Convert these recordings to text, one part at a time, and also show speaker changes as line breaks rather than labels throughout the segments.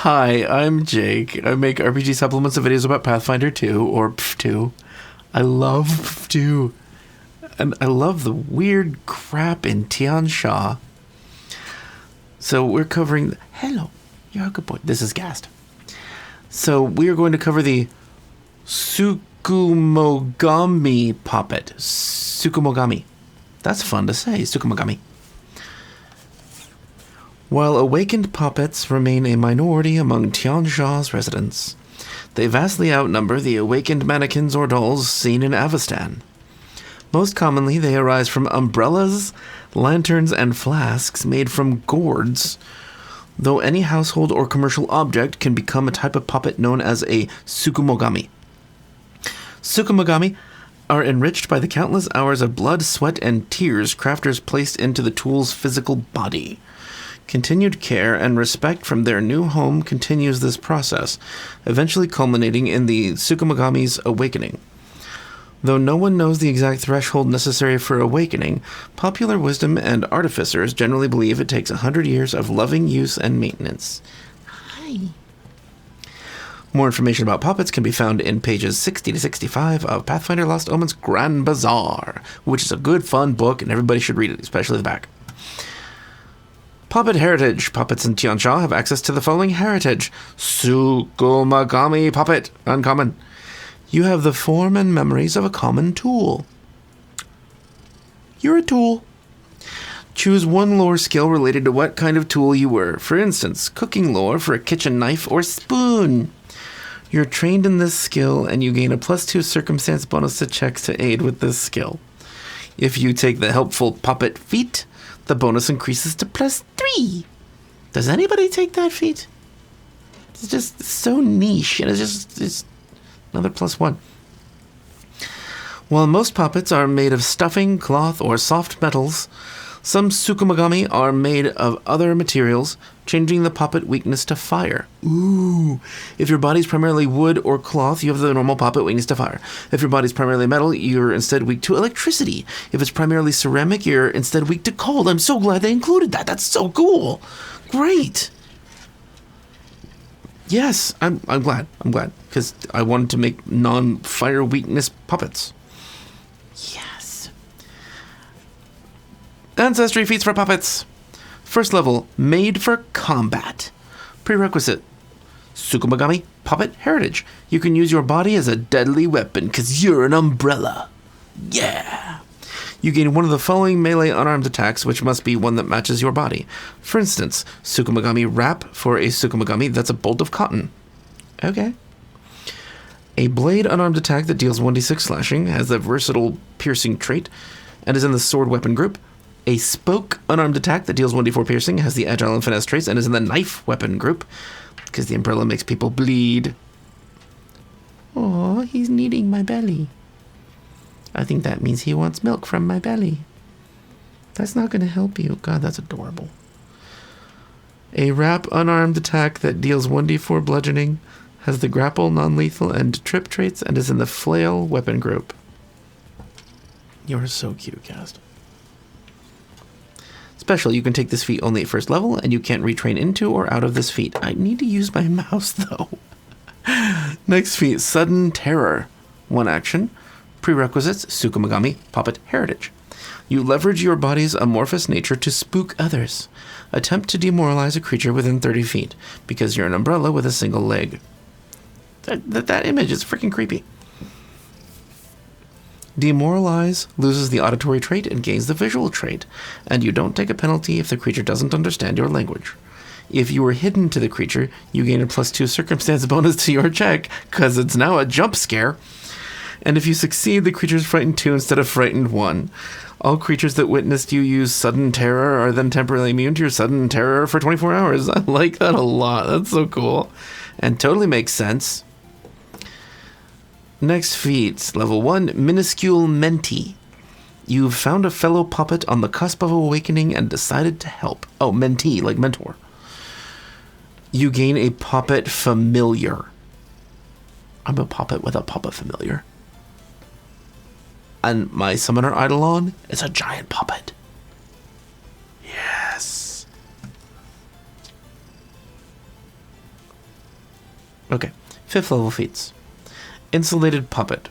Hi, I'm Jake. I make RPG supplements and videos about Pathfinder 2, or PF2. I love PF2. And I love the weird crap in Tian Sha. So we're covering... Hello, you're a good boy. This is Gast. So we are going to cover the Tsukumogami puppet. Tsukumogami. That's fun to say, Tsukumogami. While awakened puppets remain a minority among Tiansha's residents, they vastly outnumber the awakened mannequins or dolls seen in Avestan. Most commonly, they arise from umbrellas, lanterns, and flasks made from gourds, though any household or commercial object can become a type of puppet known as a Tsukumogami. Tsukumogami are enriched by the countless hours of blood, sweat, and tears crafters placed into the tool's physical body. Continued care and respect from their new home continues this process, eventually culminating in the Tsukumogami's awakening. Though no one knows the exact threshold necessary for awakening, popular wisdom and artificers generally believe it takes 100 years of loving use and maintenance. Hi. More information about puppets can be found in pages 60 to 65 of Pathfinder Lost Omens Grand Bazaar, which is a good, fun book, and everybody should read it, especially the back. Puppet heritage. Puppets in Tiansha have access to the following heritage. Tsukumogami puppet. Uncommon. You have the form and memories of a common tool. You're a tool. Choose one lore skill related to what kind of tool you were. For instance, cooking lore for a kitchen knife or spoon. You're trained in this skill and you gain a +2 circumstance bonus to checks to aid with this skill. If you take the helpful puppet feat, the bonus increases to +3. Does anybody take that feat? It's just so niche, and it's another +1. While most puppets are made of stuffing, cloth, or soft metals, some Tsukumogami are made of other materials, changing the puppet weakness to fire. Ooh. If your body's primarily wood or cloth, you have the normal puppet weakness to fire. If your body's primarily metal, you're instead weak to electricity. If it's primarily ceramic, you're instead weak to cold. I'm so glad they included that. That's so cool. Great. Yes, I'm glad. I'm glad. Because I wanted to make non-fire weakness puppets. Yes. Ancestry feats for puppets. First level, made for combat. Prerequisite, Tsukumogami puppet heritage. You can use your body as a deadly weapon because you're an umbrella. Yeah. You gain one of the following melee unarmed attacks, which must be one that matches your body. For instance, Tsukumogami wrap for a Tsukumogami that's a bolt of cotton. Okay. A blade unarmed attack that deals 1d6 slashing, has the versatile piercing trait, and is in the sword weapon group. A spoke unarmed attack that deals 1d4 piercing, has the agile and finesse traits, and is in the knife weapon group, because the umbrella makes people bleed. Oh, he's kneading my belly. I think that means he wants milk from my belly. That's not going to help you. God, that's adorable. A wrap unarmed attack that deals 1d4 bludgeoning, has the grapple, non-lethal, and trip traits, and is in the flail weapon group. You're so cute, Cast. Special, you can take this feat only at first level, and you can't retrain into or out of this feat. I need to use my mouse, though. Next feat, Sudden Terror. One action. Prerequisites, Tsukumogami puppet heritage. You leverage your body's amorphous nature to spook others. Attempt to demoralize a creature within 30 feet, because you're an umbrella with a single leg. That image is freaking creepy. Demoralize loses the auditory trait and gains the visual trait, and you don't take a penalty if the creature doesn't understand your language. If you are hidden to the creature, you gain a +2 circumstance bonus to your check, because it's now a jump scare. And if you succeed, the creature is frightened 2 instead of frightened 1. All creatures that witnessed you use sudden terror are then temporarily immune to your sudden terror for 24 hours. I like that a lot. That's so cool. And totally makes sense. Next feat, level 1, Minuscule Mentee. You've found a fellow puppet on the cusp of awakening and decided to help. Oh, mentee, like mentor. You gain a puppet familiar. I'm a puppet with a puppet familiar. And my summoner Eidolon is a giant puppet. Yes. Okay. 5th level feats. Insulated Puppet.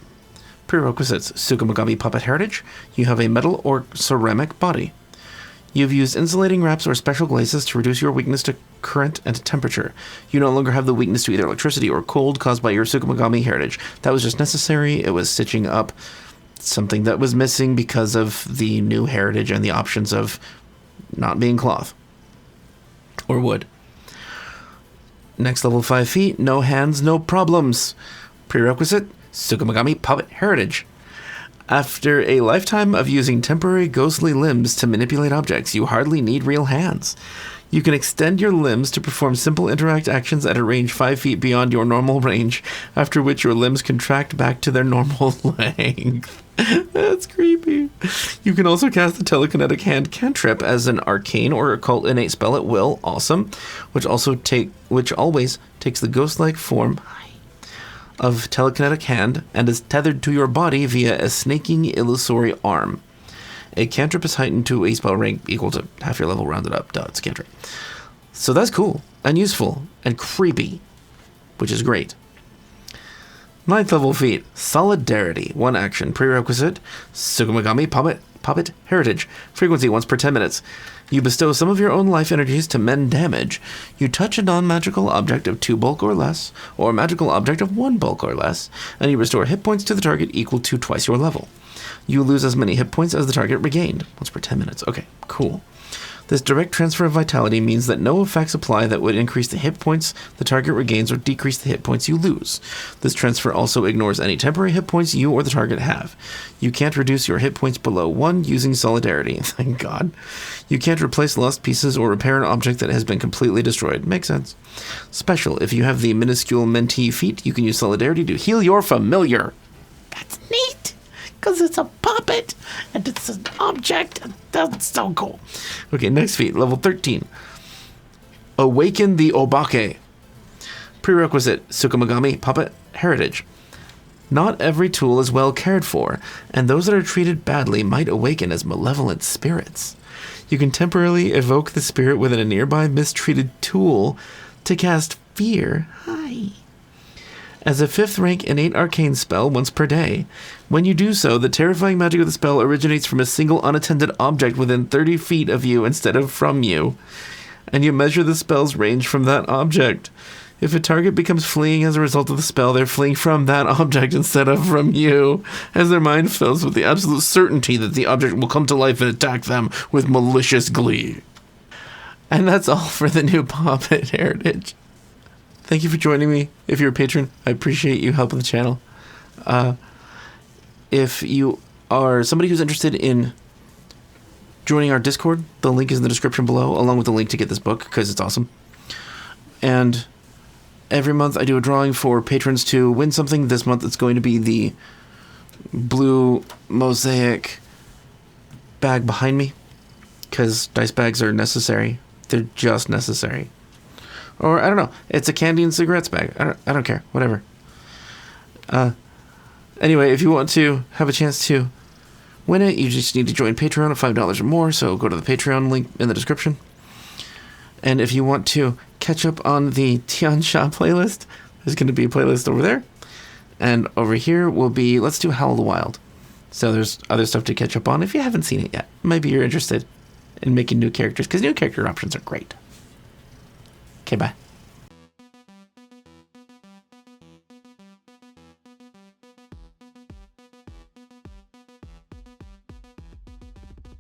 Prerequisites: Tsukumogami Puppet Heritage. You have a metal or ceramic body. You've used insulating wraps or special glazes to reduce your weakness to current and temperature. You no longer have the weakness to either electricity or cold caused by your Tsukumogami heritage. That was just necessary. It was stitching up something that was missing because of the new heritage and the options of not being cloth or wood. Next level 5 feet, no hands, no problems. Prerequisite: Tsukumogami Puppet Heritage. After a lifetime of using temporary ghostly limbs to manipulate objects, you hardly need real hands. You can extend your limbs to perform simple interact actions at a range 5 feet beyond your normal range, after which your limbs contract back to their normal length. That's creepy. You can also cast the Telekinetic Hand cantrip as an arcane or occult innate spell at will. Awesome. Which always takes the ghost-like form of Telekinetic Hand and is tethered to your body via a snaking illusory arm. A cantrip is heightened to a spell rank equal to half your level rounded up. Duh, it's a cantrip. So that's cool and useful and creepy, which is great. 9th level feat, Solidarity. 1 action. Prerequisite: Tsukumogami Puppet Heritage. Frequency once per 10 minutes. You bestow some of your own life energies to mend damage. You touch a non-magical object of 2 bulk or less, or a magical object of 1 bulk or less, and you restore hit points to the target equal to twice your level. You lose as many hit points as the target regained. Once per 10 minutes. Okay, cool. This direct transfer of vitality means that no effects apply that would increase the hit points the target regains or decrease the hit points you lose. This transfer also ignores any temporary hit points you or the target have. You can't reduce your hit points below 1 using Solidarity. Thank God. You can't replace lost pieces or repair an object that has been completely destroyed. Makes sense. Special: if you have the minuscule mentee feat, you can use Solidarity to heal your familiar. That's neat, because it's a puppet and it's an object. That's so cool. Okay, next feat, level 13. Awaken the Obake. Prerequisite: Tsukumogami Puppet Heritage. Not every tool is well cared for, and those that are treated badly might awaken as malevolent spirits. You can temporarily evoke the spirit within a nearby mistreated tool to cast Fear. Hi. As a 5th rank innate arcane spell once per day. When you do so, the terrifying magic of the spell originates from a single unattended object within 30 feet of you instead of from you, and you measure the spell's range from that object. If a target becomes fleeing as a result of the spell, they're fleeing from that object instead of from you, as their mind fills with the absolute certainty that the object will come to life and attack them with malicious glee. And that's all for the new Puppet Heritage. Thank you for joining me. If you're a patron, I appreciate you helping the channel. If you are somebody who's interested in joining our Discord, the link is in the description below, along with the link to get this book, because it's awesome. And every month I do a drawing for patrons to win something. This month it's going to be the blue mosaic bag behind me, because dice bags are necessary. They're just necessary. Or, I don't know, it's a candy and cigarettes bag. I don't care. Whatever. Anyway, if you want to have a chance to win it, you just need to join Patreon at $5 or more, so go to the Patreon link in the description. And if you want to catch up on the Tiansha playlist, there's going to be a playlist over there. And over here will be Let's Do Howl of the Wild. So there's other stuff to catch up on if you haven't seen it yet. Maybe you're interested in making new characters, because new character options are great. Okay, bye.